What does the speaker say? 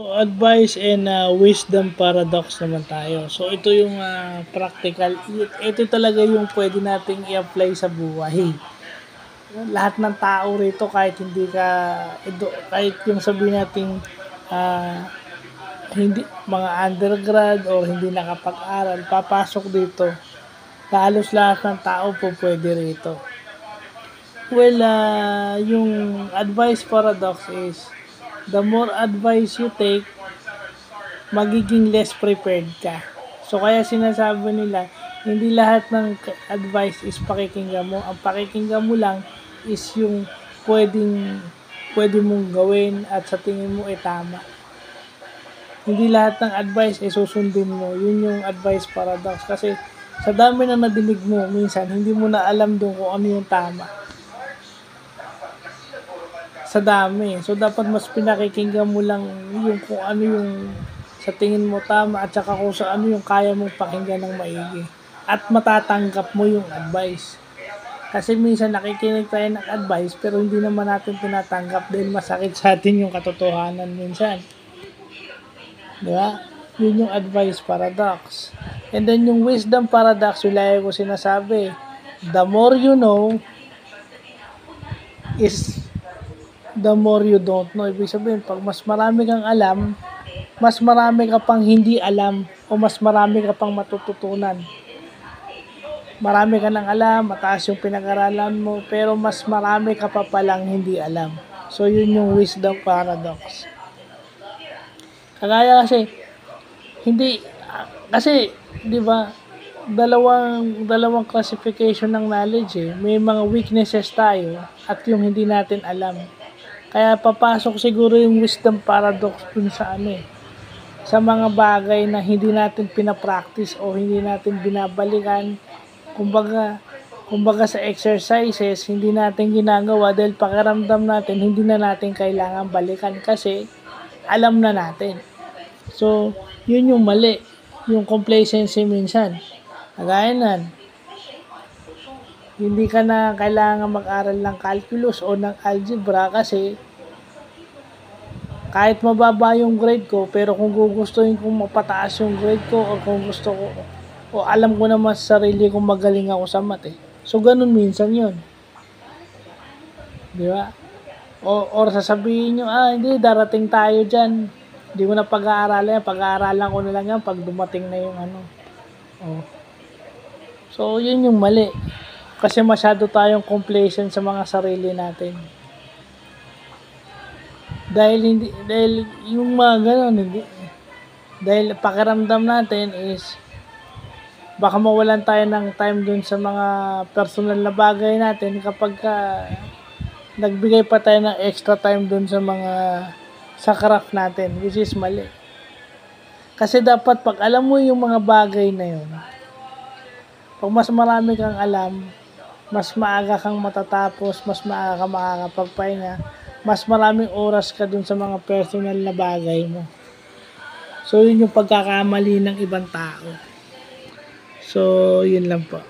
Advice and wisdom paradox naman tayo. So ito yung practical. Ito talaga yung pwede nating i-apply sa buhay. Lahat ng tao rito kahit hindi ka kahit yung sabihin nating ah, hindi mga undergrad or hindi nakapag-aral papasok dito. Halos lahat ng tao po pwede rito. Well, yung advice paradox is the more advice you take, magiging less prepared ka. So kaya sinasabi nila, hindi lahat ng advice is pakikinggan mo. Ang pakikinggan mo lang is yung pwede mong gawin at sa tingin mo ay tama. Hindi lahat ng advice ay susundin mo. Yun yung advice paradox. Kasi sa dami na nadinig mo, minsan hindi mo na alam doon kung ano yung tama. Sa dami. So dapat mas pinakikinggan mo lang yung kung ano yung sa tingin mo tama at saka kung sa ano yung kaya mong pakinggan ng maigi. At matatanggap mo yung advice. Kasi minsan nakikinig tayo ng advice pero hindi naman natin tinatanggap dahil masakit sa atin yung katotohanan minsan. Di ba? Yun yung advice paradox. And then yung wisdom paradox, lagi ko sinasabi, the more you know is the more you don't know. Ibig sabihin, pag mas marami kang alam, mas marami ka pang hindi alam o mas marami ka pang matututunan. Marami ka nang alam, mataas yung pinag-aralan mo, pero mas marami ka pa palang hindi alam. So, yun yung wisdom paradox. Kagaya kasi, di ba, dalawang classification ng knowledge eh. May mga weaknesses tayo at yung hindi natin alam. Kaya papasok siguro yung wisdom paradox dun sa sa mga bagay na hindi natin pinapractice o hindi natin binabalikan. Kumbaga sa exercises, hindi natin ginagawa dahil pakiramdam natin, hindi na natin kailangan balikan kasi alam na natin. So, yun yung mali. Yung complacency minsan. Kagaya nan, hindi ka na kailangan mag-aral ng calculus o ng algebra kasi kahit mababa yung grade ko, pero kung gugustuhin kong mapataas yung grade ko o kung gusto ko, o alam ko naman sa sarili kong magaling ako sa math eh. So, ganun minsan yun. Di ba? Or sasabihin nyo, hindi, darating tayo dyan. Hindi ko na pag-aaralan yan. Pag-aaralan ko na lang yan pag dumating na yung So, yun yung mali. Kasi masyado tayong complacent sa mga sarili natin. Dahil yung mga ganun, dahil pakiramdam natin is baka mawalan tayo ng time dun sa mga personal na bagay natin kapag nagbigay pa tayo ng extra time dun sa craft natin, which is mali. Kasi dapat pag alam mo yung mga bagay na yun, pag mas marami kang alam, mas maaga kang matatapos, mas maaga kang makakapagpahinga, mas maraming oras ka dun sa mga personal na bagay mo. So, yun yung pagkakamali ng ibang tao. So, yun lang po.